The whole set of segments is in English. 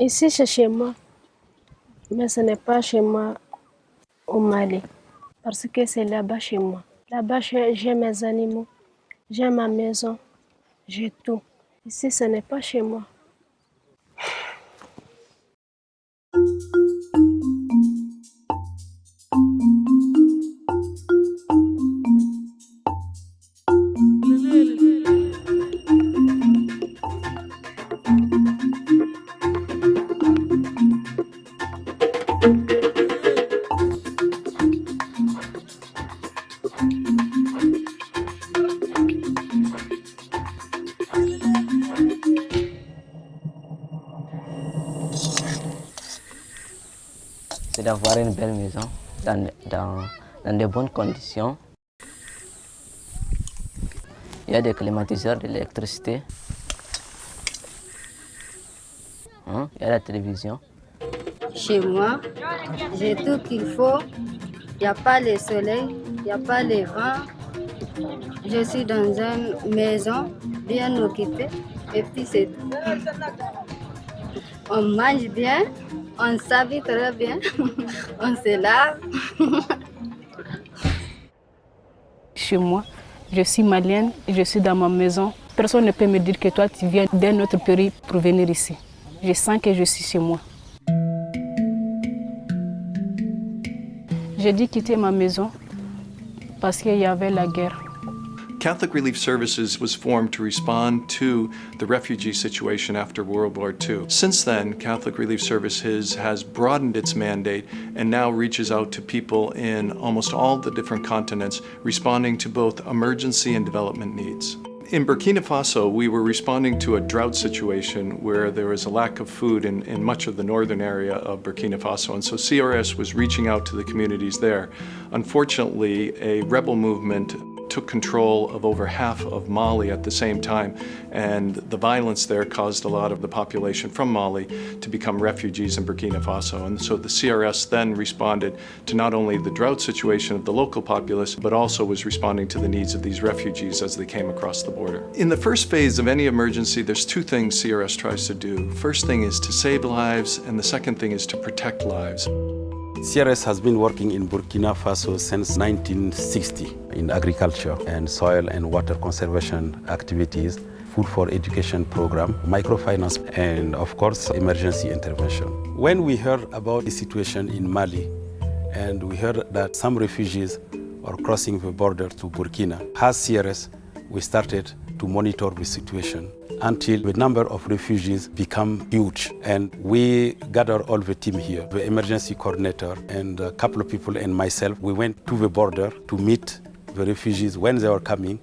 Ici, c'est chez moi, mais ce n'est pas chez moi au Mali, parce que c'est là-bas chez moi. Là-bas, j'ai mes animaux, j'ai ma maison, j'ai tout. Ici, ce n'est pas chez moi. C'est d'avoir une belle maison dans de bonnes conditions. Il y a des climatiseurs, de l'électricité. Il y a la télévision. Chez moi, j'ai tout qu'il faut. Il n'y a pas le soleil, il n'y a pas le vent. Je suis dans une maison bien occupée et puis c'est tout. On mange bien, on s'habille très bien, on se lave. Chez moi, je suis malienne, je suis dans ma maison. Personne ne peut me dire que toi tu viens d'un autre pays pour venir ici. Je sens que je suis chez moi. J'ai dû quitter ma maison parce qu'il y avait la guerre. Catholic Relief Services was formed to respond to the refugee situation after World War II. Since then, Catholic Relief Services has broadened its mandate and now reaches out to people in almost all the different continents, responding to both emergency and development needs. In Burkina Faso, we were responding to a drought situation where there was a lack of food in much of the northern area of Burkina Faso, and so CRS was reaching out to the communities there. Unfortunately, a rebel movement took control of over half of Mali at the same time, and the violence there caused a lot of the population from Mali to become refugees in Burkina Faso. And so the CRS then responded to not only the drought situation of the local populace, but also was responding to the needs of these refugees as they came across the border. In the first phase of any emergency, there's two things CRS tries to do. First thing is to save lives, and the second thing is to protect lives. CRS has been working in Burkina Faso since 1960 in agriculture and soil and water conservation activities, food for education program, microfinance, and of course, emergency intervention. When we heard about the situation in Mali, and we heard that some refugees are crossing the border to Burkina, as CRS, we started to monitor the situation until the number of refugees become huge. And we gather all the team here, the emergency coordinator and a couple of people and myself. We went to the border to meet the refugees when they were coming,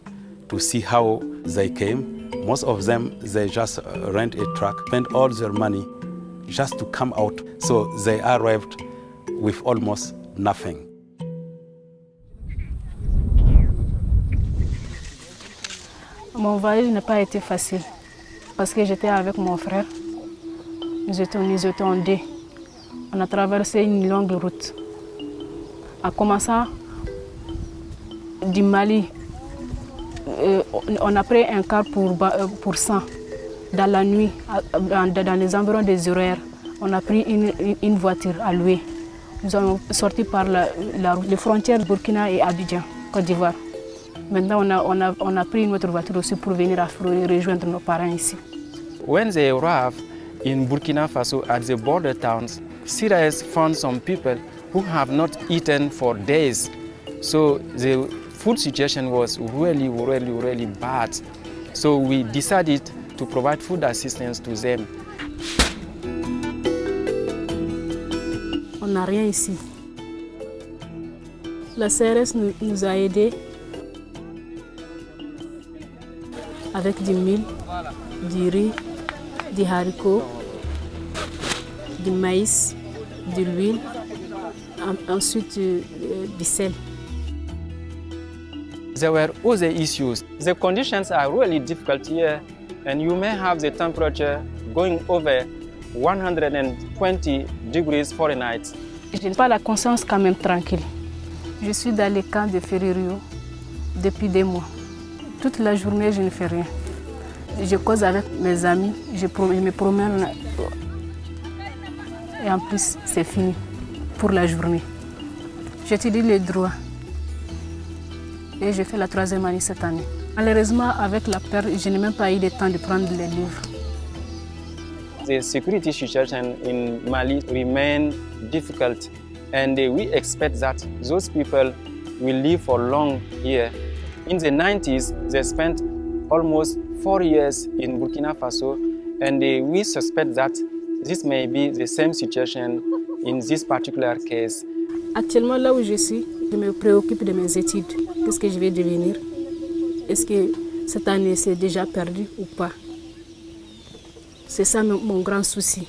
to see how they came. Most of them, they just rent a truck, spend all their money just to come out. So they arrived with almost nothing. Mon voyage n'a pas été facile parce que j'étais avec mon frère. Nous étions en deux. On a traversé une longue route. En commençant du Mali, on a pris un car pour 100 dans la nuit, dans les environs des horaires. On a pris une voiture à louer. Nous sommes sortis par les frontières de Burkina et Abidjan, Côte d'Ivoire. Maintenant, on a pris une autre voiture aussi pour venir rejoindre nos parents ici. When they arrived in Burkina Faso at the border towns, CRS found some people who have not eaten for days. So the food situation was really bad. So we decided to provide food assistance to them. On n'a rien ici. La CRS nous a aidés avec du mil, du riz, des haricots, du maïs, de l'huile, ensuite du sel. There were other issues. The conditions are really difficult here, and you may have the temperature going over 120 degrees Fahrenheit. Je n'ai pas la conscience quand même tranquille. Je suis dans les camps de Ferrerio depuis 2 mois. Toute la journée, je ne fais rien. Je cause avec mes amis, je me promène et en plus c'est fini pour la journée. J'étudie le droit et je fais la 3e année cette année. Malheureusement, avec la peur, je n'ai même pas eu le temps de prendre les livres. The security situation in Mali remain difficult, and we expect that those people will live for long here. In the 90s, they spent almost 4 years in Burkina Faso, and we suspect that this may be the same situation in this particular case. Actuellement, là où je suis, je me préoccupe de mes études. Qu'est-ce que je vais devenir? Est-ce que cette année c'est déjà perdu ou pas? C'est ça mon grand souci.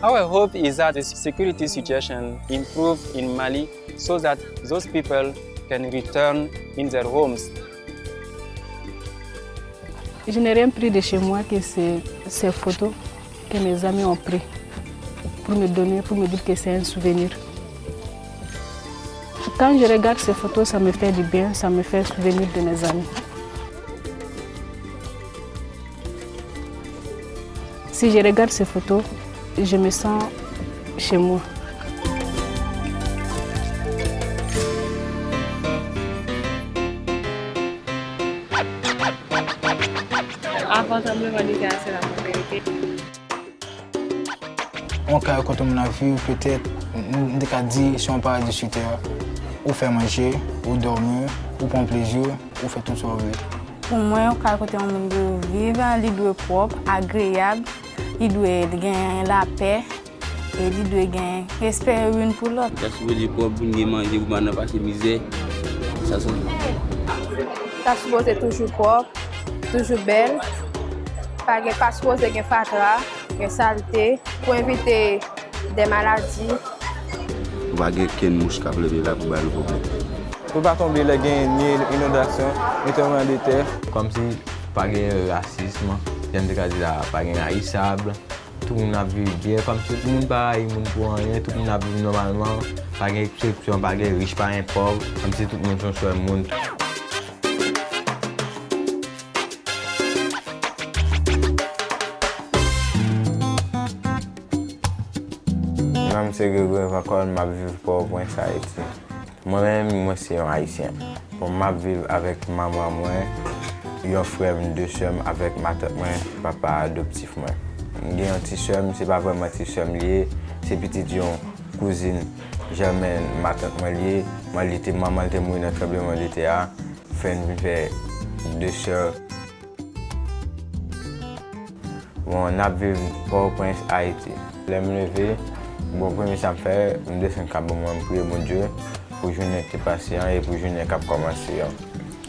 Our hope is that the security situation improve in Mali so that those people can return in their homes. Je n'ai rien pris de chez moi que ces photos que mes amis ont prises pour me donner, pour me dire que c'est un souvenir. Quand je regarde ces photos, ça me fait du bien, ça me fait souvenir de mes amis. Si je regarde ces photos, je me sens chez moi. Avant tremblement de terre, c'est la vérité. Quand on a vu, peut-être, on a dit si on parle de discuter, ou faire manger, ou dormir, ou prendre plaisir, ou faire tout ça. Pour moi, quand on veut vivre, il doit être propre, agréable, il doit gagner la paix et il doit gagner respect l'une pour l'autre. Ça se propre, pour manger, pour ne pas se misère. Ça se supposé être toujours propre, toujours belle. Pas supposé être fatra, une saleté, pour éviter des maladies. On va gagner qu'une mouche qui a levé là pour le problème. Pour ne pas tomber les gains ni inondation, ni tremblement de terre. Comme si pas de racisme, j'aime dire pas de haïssable. Tout le monde a vu bien, comme si tout le monde pareil, tout le monde pour rien, tout le monde a vu normalement. Pas de exception, pas de riche, pas de pauvre, comme si tout le monde soit le monde. Même si je vais ma vivre pour Haïti. Moi-même, je suis un Haïtien. Pour ma vivre avec maman, un frère, deux soeurs, avec ma tante, papa adoptif. J'ai un petit soeur, c'est pas vraiment un petit soeur lié, c'est petit une cousine germaine, ma tante lié. Moi, maman était morte dans le tremblement de terre. Fait deux soeurs. Bon, on a vécu pour Haïti. Je me lever. Bon, premier ça me fait, je descends quand même prier mon Dieu pour journée qui passe et pour journée qui a commencé.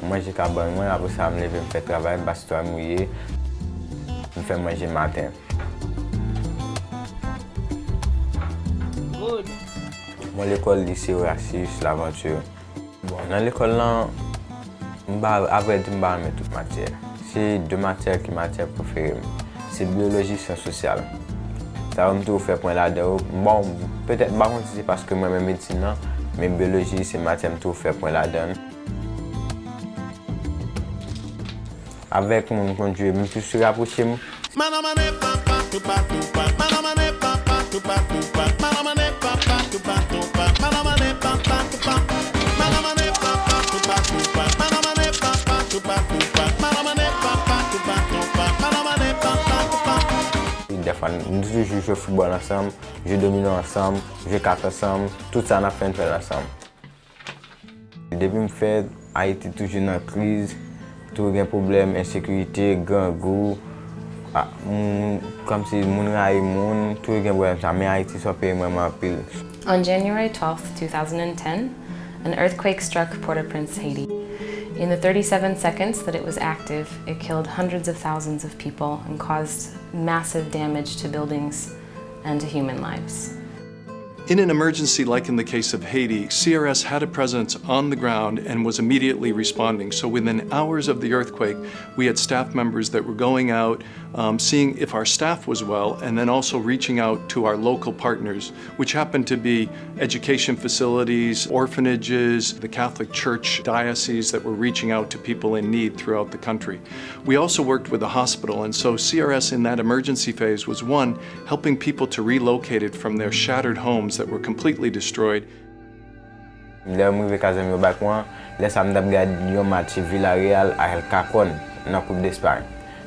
Moi j'ai qu'à bon, après ça me lever, me faire travail, bastard mouillé, me faire manger le matin. Moi l'école lycée Racis, l'aventure. Bon, dans l'école là, après je vais toute matière. C'est deux matières qui sont matières préférées. C'est biologie et sciences sociales. Ça va me tout faire point là-dedans. Bon, peut-être pas c'est parce que moi, même médecine, mais biologie, c'est matière me tout faire point là-dedans. Avec mon conduit, je me suis rapproché. Nous jouons au football ensemble, jouons domino ensemble, jouons cartes ensemble, tout ça on a fait ensemble. Depuis que je fais Haïti toujours dans la crise, tout un problème, insécurité, gangou, comme si mon raï mon, tout un problème ça, mais Haïti soit payé vraiment pile. On January 12, 2010, an earthquake struck Port-au-Prince, Haiti. In the 37 seconds that it was active, it killed hundreds of thousands of people and caused massive damage to buildings and to human lives. In an emergency like in the case of Haiti, CRS had a presence on the ground and was immediately responding. So within hours of the earthquake, we had staff members that were going out, seeing if our staff was well, and then also reaching out to our local partners, which happened to be education facilities, orphanages, the Catholic Church dioceses that were reaching out to people in need throughout the country. We also worked with the hospital, and so CRS in that emergency phase was one, helping people to relocate it from their shattered homes that were completely destroyed. Là, je suis arrivé au bac, là, ça m'a regardé un match Villarreal à El Cacon, dans la Coupe d'Espagne.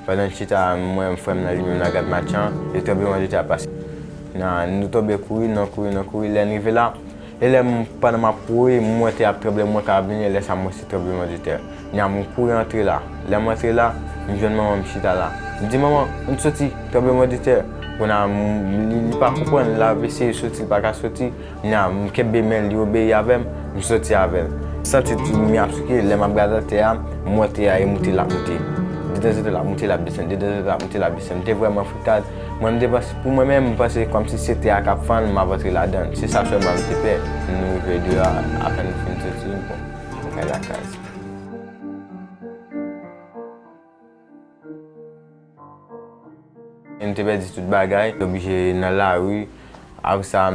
Pendant que j'étais moi, je suis allé dans le match, et tout le monde était passé. Nous tombons courir, il est arrivé là. Et là, pendant ma courir, moi, j'étais à problème, moi, quand je venais, là, ça m'a aussi tremblement de terre. Je suis couru entrer là. Là, je suis là, je dis maman, je suis là. Je dis maman, on est sorti, tremblement de terre. On a pas comprendre la WC sorti pas qu'à sortir n'a kebe men li obéi avec me sorti avec ça tu m'y as que les m'a regardé terre monter et monter la monter de la monter la descendre de la monter la descendre c'était vraiment frustrant moi me dépasse pour moi même passer comme si c'était à cap fan m'a voté là-dedans c'est ça seulement me fait nous veut dire à peine fin sortir bon à la case. Je suis perdu toute bagaille, obligé dans la rue. Après ça,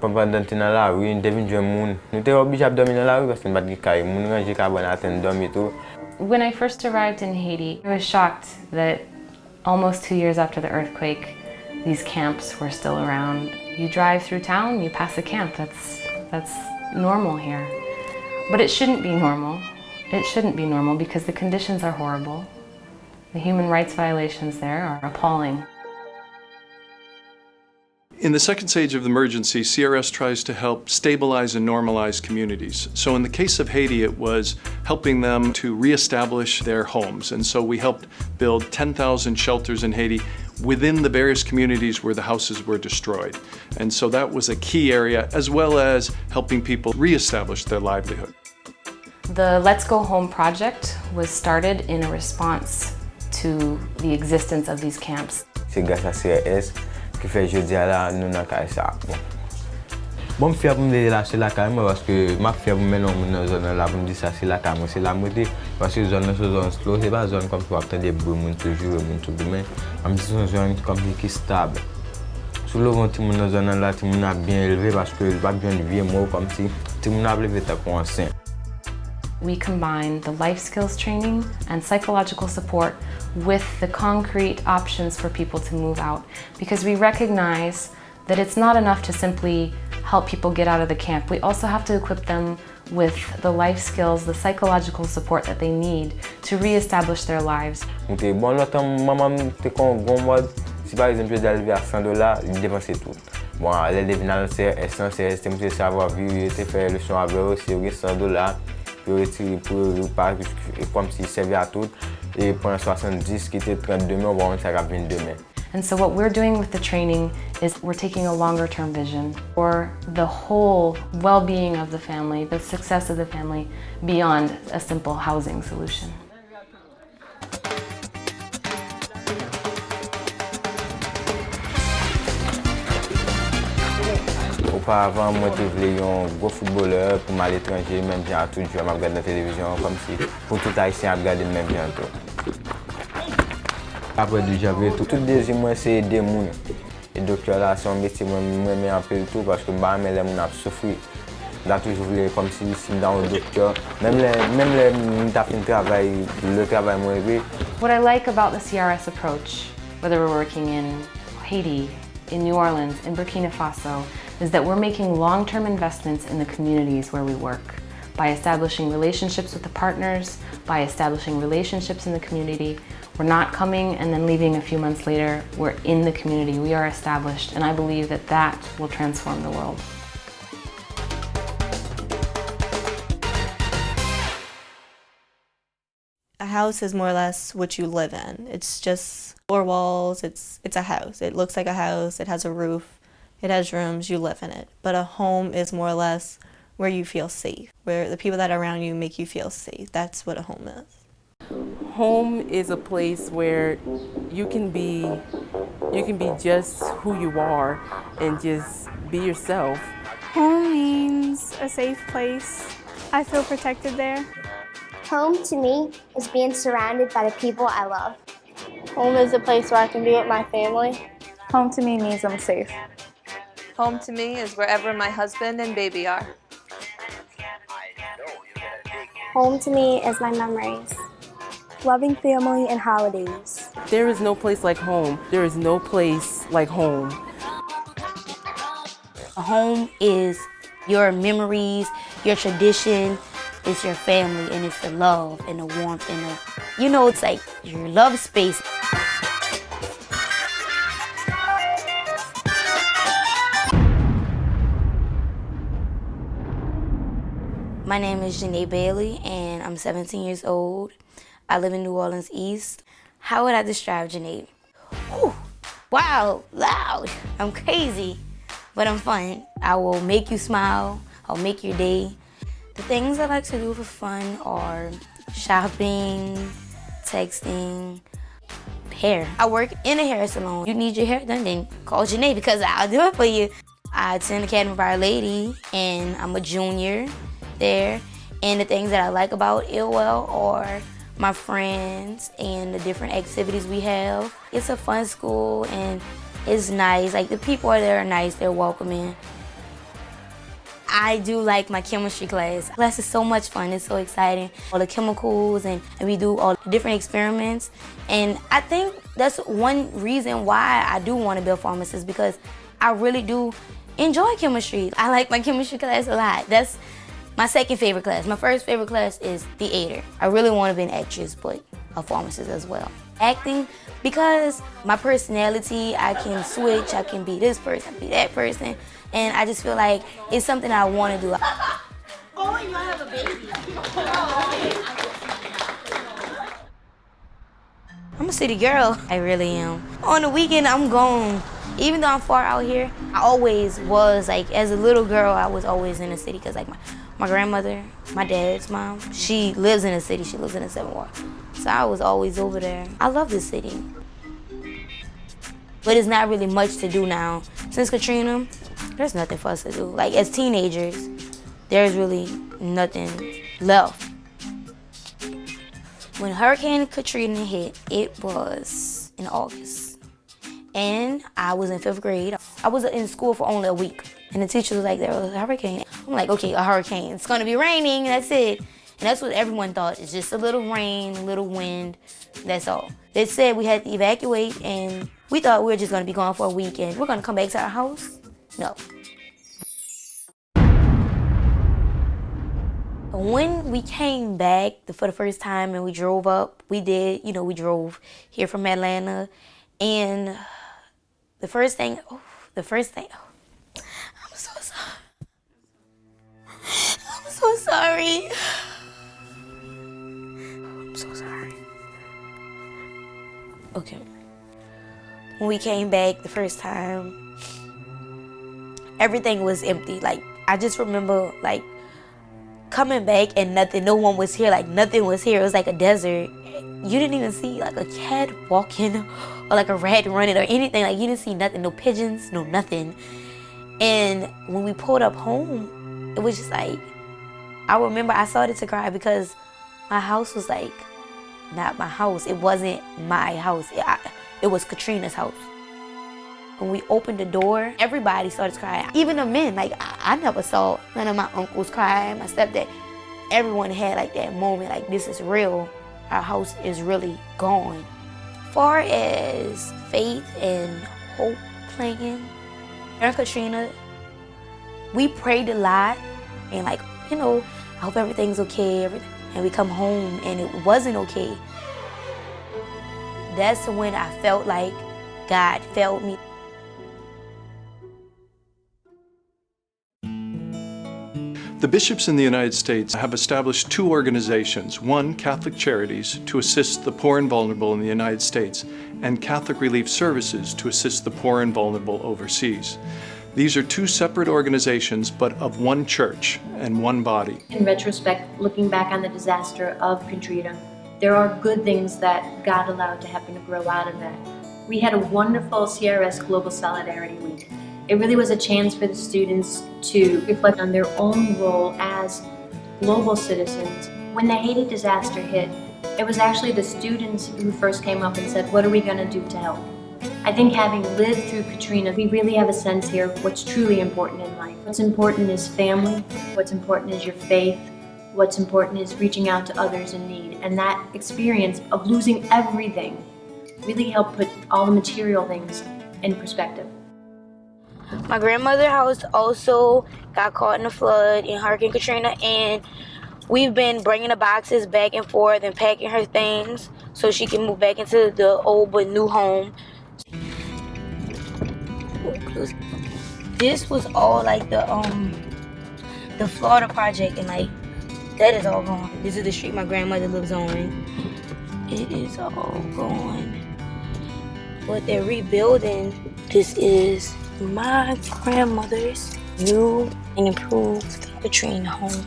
pendant que dans la rue, je devine jouer monde. Nous étions obligés de dormir dans la rue parce que nous n'avons pas de monde. Nous avons carbone à dormir tout. When I first arrived in Haiti, I was shocked that almost 2 years after the earthquake, these camps were still around. You drive through town, you pass a camp. That's normal here. But it shouldn't be normal. It shouldn't be normal because the conditions are horrible. The human rights violations there are appalling. In the second stage of the emergency, CRS tries to help stabilize and normalize communities. So in the case of Haiti, it was helping them to reestablish their homes. And so we helped build 10,000 shelters in Haiti within the various communities where the houses were destroyed. And so that was a key area, as well as helping people reestablish their livelihood. The Let's Go Home project was started in a response to the existence of these camps. C'est grâce à CRS qui fait jeudi là nous dans ça. Bon, je suis fier pour me lâcher la carrière parce que je suis fier pour me mettre dans zone là pour me dire ça c'est la carrière, c'est la moitié parce que zone slow c'est pas zone comme tu vas entendre des bruits toujours tout demain. Même si c'est une zone comme qui stable. Sur le vent tout dans zone là tout monde a bien élevé parce que pas bien vieux moi comme si tout monde a levé ta conscience. We combine the life skills training and psychological support with the concrete options for people to move out because we recognize that it's not enough to simply help people get out of the camp. We also have to equip them with the life skills, the psychological support that they need to reestablish their lives. Bon, l'autre maman était con mode si par exemple je dois à $100, il dépensait tout. Bon, elle est venue c'est essentiel, c'est savoir vivre, était faire le son avec aussi $100. Je retire pour pas comme s'il servait à tout et pour 70 qui était 32 000 on va ça va venir demain. And so what we're doing with the training is we're taking a longer term vision for the whole well-being of the family, the success of the family beyond a simple housing solution. Auparavant, moi, je voulais un gros footballeur pour m'aller à l'étranger, même bien à tout, je vais regarder la télévision, comme si pour tout Haïtien à regarder même bientôt. Après, j'avais tout désir, moi, c'est aider les gens. Et donc là, c'est un métier, moi, je mets un peu de tout parce que les gens ont souffert. Là, toujours voulu comme si dans le docteur, même les le travail, moi, What I like about the CRS approach, whether we're working in Haiti, in New Orleans, in Burkina Faso, is that we're making long-term investments in the communities where we work by establishing relationships with the partners, by establishing relationships in the community. We're not coming and then leaving a few months later. We're in the community, we are established, and I believe that that will transform the world. A house is more or less what you live in. It's just 4 walls, it's a house. It looks like a house, it has a roof, it has rooms, you live in it. But a home is more or less where you feel safe, where the people that are around you make you feel safe. That's what a home is. Home is a place where you can be just who you are and just be yourself. Home means a safe place. I feel protected there. Home to me is being surrounded by the people I love. Home is a place where I can be with my family. Home to me means I'm safe. Home to me is wherever my husband and baby are. Home to me is my memories. Loving family and holidays. There is no place like home. There is no place like home. A home is your memories, your tradition, it's your family, and it's the love and the warmth and the, it's like your love space. My name is Janae Bailey, and I'm 17 years old. I live in New Orleans East. How would I describe Janae? Whew, wow, loud. I'm crazy, but I'm fun. I will make you smile. I'll make your day. The things I like to do for fun are shopping, texting, hair. I work in a hair salon. You need your hair done, then call Janae because I'll do it for you. I attend Academy of Our Lady, and I'm a junior there. And the things that I like about Illwell are my friends and the different activities we have. It's a fun school and it's nice. Like the people there are nice, they're welcoming. I do like my chemistry class. Class is so much fun, it's so exciting. All the chemicals and we do all the different experiments. And I think that's one reason why I do want to be a pharmacist, because I really do enjoy chemistry. I like my chemistry class a lot. That's my second favorite class. My first favorite class is theater. I really want to be an actress, but a pharmacist as well. Acting, because my personality, I can switch, I can be this person, be that person, and I just feel like it's something I want to do. Oh, and you have a baby. I'm a city girl. I really am. On the weekend, I'm gone. Even though I'm far out here, I always was, like, as a little girl, I was always in the city, because, like, my grandmother, my dad's mom, she lives in the city. She lives in the 7th Ward. So I was always over there. I love this city. But it's not really much to do now. Since Katrina, there's nothing for us to do. Like, as teenagers, there's really nothing left. When Hurricane Katrina hit, it was in August. And I was in 5th grade. I was in school for only a week. And the teacher was like, there was a hurricane. I'm like, okay, a hurricane. It's gonna be raining, that's it. And that's what everyone thought. It's just a little rain, a little wind, that's all. They said we had to evacuate, and we thought we were just gonna be gone for a week and we're gonna come back to our house. No. When we came back for the first time and we drove up, we drove here from Atlanta, and the first thing, I'm so sorry. I'm so sorry. I'm so sorry. Okay. When we came back the first time, everything was empty. Like, I just remember, like, coming back and no one was here. Like, nothing was here. It was like a desert. You didn't even see, like, a cat walking or, like, a rat running or anything. Like, you didn't see nothing. No pigeons, no nothing. And when we pulled up home, it was just like, I remember I started to cry because my house was, like, not my house. It wasn't my house. It was Katrina's house. When we opened the door, everybody started crying. Even the men, like, I never saw none of my uncles cry, my stepdad. Everyone had, like, that moment, like, this is real. Our house is really gone. Far as faith and hope playing, during Katrina, we prayed a lot and, like, I hope everything's okay. And we come home and it wasn't okay. That's when I felt like God felt me. The bishops in the United States have established 2 organizations, one, Catholic Charities, to assist the poor and vulnerable in the United States, and Catholic Relief Services to assist the poor and vulnerable overseas. These are 2 separate organizations, but of one church and one body. In retrospect, looking back on the disaster of Katrina, there are good things that God allowed to happen to grow out of that. We had a wonderful CRS Global Solidarity Week. It really was a chance for the students to reflect on their own role as global citizens. When the Haiti disaster hit, it was actually the students who first came up and said, what are we going to do to help? I think having lived through Katrina, we really have a sense here of what's truly important in life. What's important is family, what's important is your faith, what's important is reaching out to others in need. And that experience of losing everything really helped put all the material things in perspective. My grandmother's house also got caught in a flood in Hurricane Katrina, and we've been bringing the boxes back and forth and packing her things so she can move back into the old but new home. This was all like the Florida project, and like that is all gone. This is the street my grandmother lives on. It is all gone. But they're rebuilding. This is my grandmother's new and improved Katrina home.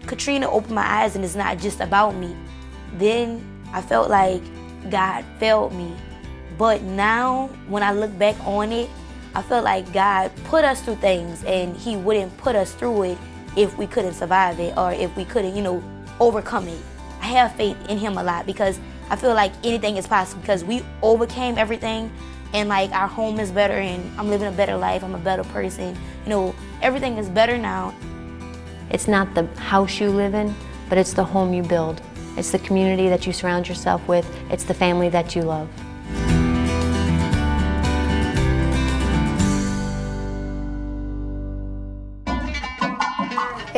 Katrina opened my eyes, and it's not just about me. Then I felt like God failed me. But now, when I look back on it, I feel like God put us through things, and He wouldn't put us through it if we couldn't survive it or if we couldn't, overcome it. I have faith in Him a lot because I feel like anything is possible because we overcame everything, and like our home is better, and I'm living a better life. I'm a better person. Everything is better now. It's not the house you live in, but it's the home you build. It's the community that you surround yourself with. It's the family that you love.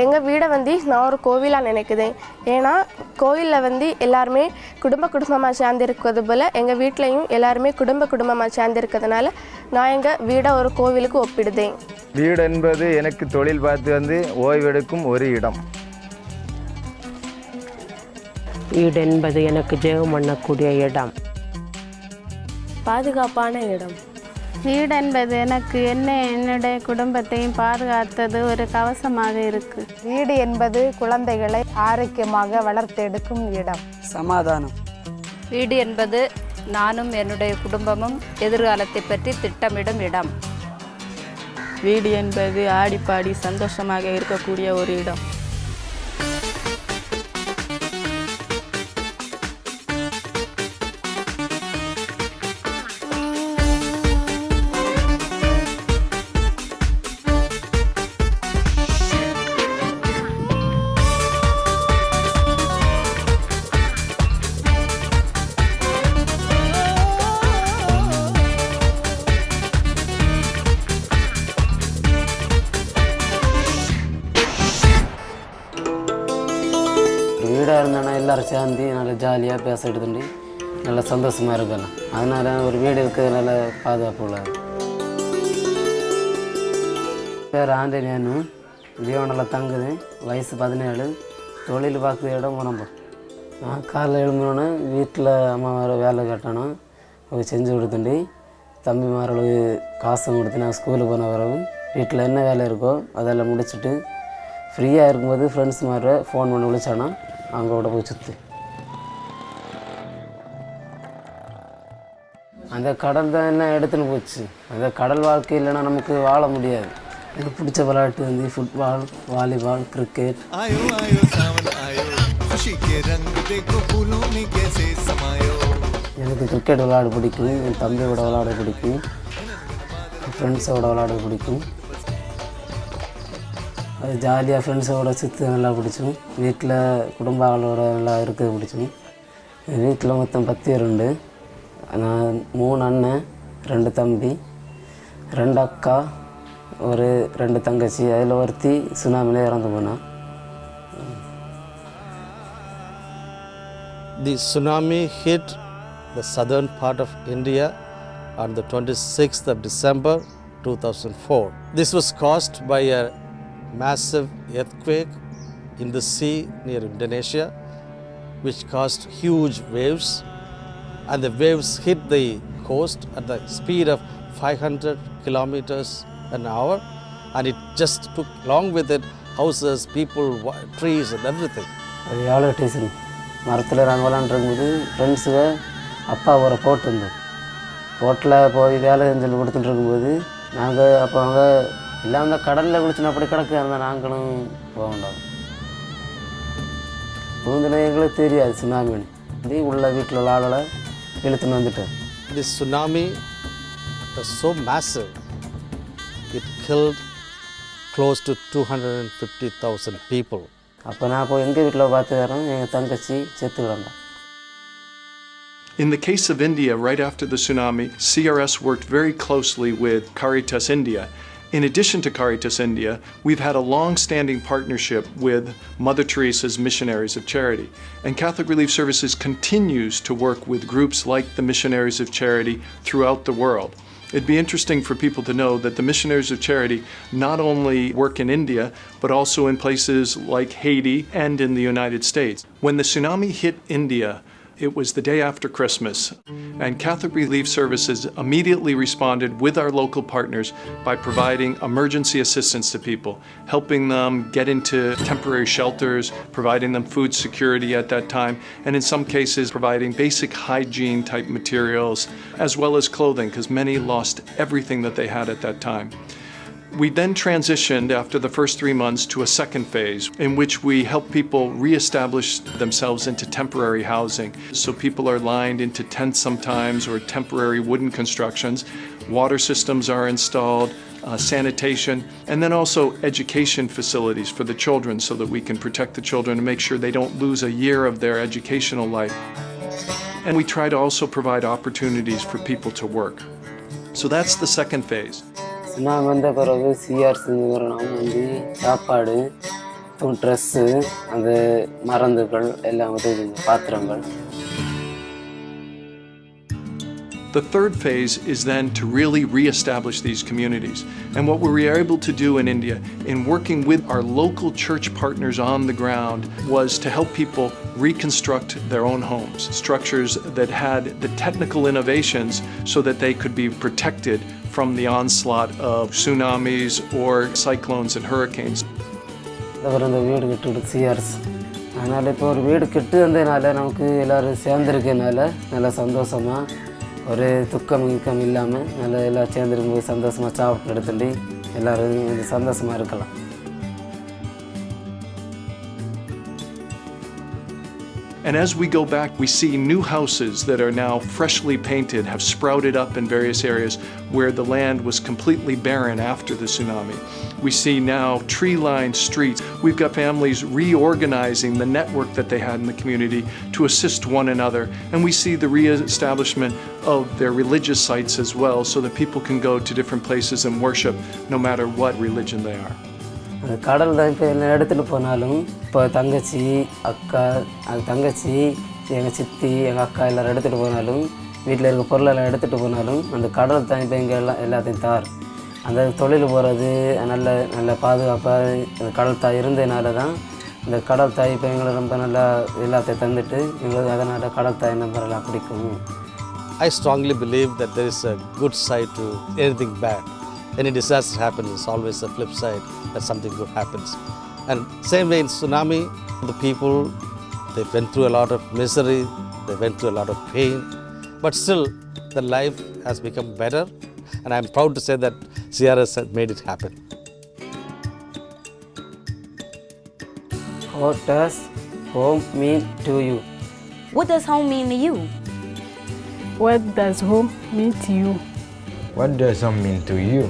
எங்கள் வீடை நான் ஒரு கோவிலாக நினைக்குதேன். ஏன்னா கோவிலில் எல்லாருமே குடும்பமாக சேர்ந்திருக்கிறது போல் எங்கள் வீட்லேயும் எல்லாருமே குடும்பமாக சேர்ந்திருக்கிறதுனால நான் எங்கள் வீடை ஒரு கோவிலுக்கு ஒப்பிடுதேன். வீடு என்பது எனக்கு தொழில் பார்த்து ஓய்வெடுக்கும் ஒரு இடம். வீடு என்பது எனக்கு ஜெபம் பண்ணக்கூடிய இடம். பாதுகாப்பான இடம். வீடு என்பது எனக்கு என்னுடைய குடும்பத்தையும் பாதுகாத்தது ஒரு கவசமாக இருக்கு. வீடு என்பது குழந்தைகளை ஆரோக்கியமாக வளர்த்தெடுக்கும் இடம். சமாதானம். வீடு என்பது நானும் என்னுடைய குடும்பமும் எதிர்காலத்தை பற்றி திட்டமிடும் இடம். வீடு என்பது ஆடிப்பாடி சந்தோஷமாக இருக்கக்கூடிய ஒரு இடம். வீடாக இருந்தானா எல்லோரும் சேர்ந்து நல்லா ஜாலியாக பேச எடுத்துட்டு நல்லா சந்தோஷமாக இருக்கலாம். அதனால் ஒரு வீடு இருக்கிறது நல்ல பாதுகாப்பு உள்ளது. பேர் ஆண்டனியானு, தீவனில் தங்குது, வயசு 17, தொழில் பார்க்குற இடம் முனம்பம். நான் காலையில் எழுந்தோன்னே வீட்டில் அம்மா வேலை கட்டணும், போய் செஞ்சு கொடுத்துட்டு தம்பிமார்களுக்கு காசும் கொடுத்து நான் ஸ்கூலுக்கு போன பிறகு வீட்டில் என்ன வேலை இருக்கோ அதெல்லாம் முடிச்சுட்டு ஃப்ரீயாக இருக்கும்போது ஃப்ரெண்ட்ஸ் மாதிரி ஃபோன் பண்ணி விളിச்சானா அவங்க கூட போய் சுற்று. அந்த கடல் தான் என்ன எடுத்துன்னு போச்சு. அந்த கடல் வாழ்க்கை இல்லைன்னா நமக்கு வாழ முடியாது. எனக்கு பிடிச்ச விளையாட்டு ஃபுட்பால், வாலிபால், கிரிக்கெட். எனக்கு கிரிக்கெட் விளையாட பிடிக்கும், என் தம்பியோட விளையாட பிடிக்கும், என் ஃப்ரெண்ட்ஸோட விளையாட பிடிக்கும். அது ஜாலியாக ஃப்ரெண்ட்ஸோட சுற்று நல்லா பிடிக்கும். வீட்டில் குடும்ப ஆளோட நல்லா இருக்கிறது பிடிக்கும். என் வீட்டில் மொத்தம் 10 பேர் உண்டு. நான் 3 அண்ணன், 2 தம்பி, 2 அக்கா, ஒரு 2 தங்கச்சி. அதில் ஒருத்தி சுனாமியில் இறந்து போனான். The tsunami hit the southern part of India on the 26th of December 2004. This was caused by a massive earthquake in the sea near Indonesia, which caused huge waves, and the waves hit the coast at the speed of 500 kilometers an hour, and it just took along with it houses, people, trees and everything. அது எவ்வளோ diesel மரத்தில் நாங்கள் விளாண்டுருக்கும்போது ஃப்ரெண்ட்ஸுங்க அப்பா ஒரு boat இருந்தோம். போட்டில் போய் வேலை செஞ்சு கொடுத்துட்டு இருக்கும்போது நாங்கள் அப்போ அவங்க எல்லாம் அந்த கடலில் குளிச்சுன்னா அப்படி கிடக்கு அந்த நாங்களும் போக வேண்டாம். புகுந்துனா எங்களுக்கு தெரியாது சுனாமின்னு. இது உள்ள வீட்டில் உள்ள ஆளை இழுத்துன்னு வந்துட்டேன். This tsunami was so massive, it killed close to 250,000 people. அப்போ நான் போய் எங்கள் வீட்டில் பார்த்துக்கிறேன், எங்கள் தங்கச்சி செத்து கிடந்தா. In the case of India, right after the tsunami, CRS worked very closely with Caritas India. In addition to Caritas India, we've had a long-standing partnership with Mother Teresa's Missionaries of Charity. And Catholic Relief Services continues to work with groups like the Missionaries of Charity throughout the world. It'd be interesting for people to know that the Missionaries of Charity not only work in India, but also in places like Haiti and in the United States. When the tsunami hit India, it was the day after Christmas, and Catholic Relief Services immediately responded with our local partners by providing emergency assistance to people, helping them get into temporary shelters, providing them food security at that time, and in some cases providing basic hygiene type materials, as well as clothing, because many lost everything that they had at that time. We then transitioned after the first 3 months to a second phase in which we help people reestablish themselves into temporary housing. So people are lined into tents sometimes or temporary wooden constructions. Water systems are installed, sanitation, and then also education facilities for the children so that we can protect the children and make sure they don't lose a year of their educational life. And we try to also provide opportunities for people to work. So that's the second phase. Tsunami வந்த பிறகு சிஆர்சிங்கிறோம் வந்து சாப்பாடு, dress, அந்த மருந்துகள் எல்லாம் உதவி பாத்திரங்கள். The third phase is then to really reestablish these communities. And what we were able to do in India, in working with our local church partners on the ground, was to help people reconstruct their own homes, structures that had the technical innovations so that they could be protected from the onslaught of tsunamis or cyclones and hurricanes. இந்த வீடு கட்டுறது சிஆர்ஸ். அதனால் இப்போ ஒரு வீடு கெட்டு வந்ததுனால நமக்கு எல்லோரும் சேர்ந்துருக்கனால நல்லா சந்தோஷமாக ஒரு துக்கம் இக்கம் இல்லாமல் நல்லா எல்லாம் சேர்ந்துருக்கும்போது சந்தோஷமாக சாப்பிட்டு எடுத்துட்டு எல்லோரும் சந்தோஷமாக இருக்கலாம். And as we go back, we see new houses that are now freshly painted, have sprouted up in various areas where the land was completely barren after the tsunami. We see now tree-lined streets. We've got families reorganizing the network that they had in the community to assist one another. And we see the re-establishment of their religious sites as well so that people can go to different places and worship no matter what religion they are. அந்த கடல் தான் இப்போ எல்லாம் எடுத்துகிட்டு போனாலும் இப்போ தங்கச்சி அக்கா அது தங்கச்சி எங்கள் சித்தி எங்கள் அக்கா எல்லோரும் எடுத்துகிட்டு போனாலும் வீட்டில் இருக்க பொருளெல்லாம் எடுத்துகிட்டு போனாலும் அந்த கடல் தான் இப்போ எங்கள் எல்லாத்தையும் தார். அந்த தொழில் போகிறது நல்ல பாதுகாப்பாக அந்த கடல் தாய் இருந்ததுனால தான் இந்த கடல் தாய் இப்போ எங்களை ரொம்ப நல்லா எல்லாத்தையும் தந்துட்டு எங்களுக்கு அதனால் கடல் தாய் நம்பரெல்லாம் பிடிக்கும். I strongly believe that there is a good side to anything bad. Any disaster happens, there's always a flip side that something good happens. And same way in tsunami, the people, they went through a lot of misery, they went through a lot of pain, but still the life has become better, and I'm proud to say that CRS has made it happen. What does home mean to you? What does home mean to you? What does home mean to you? What does home mean to you?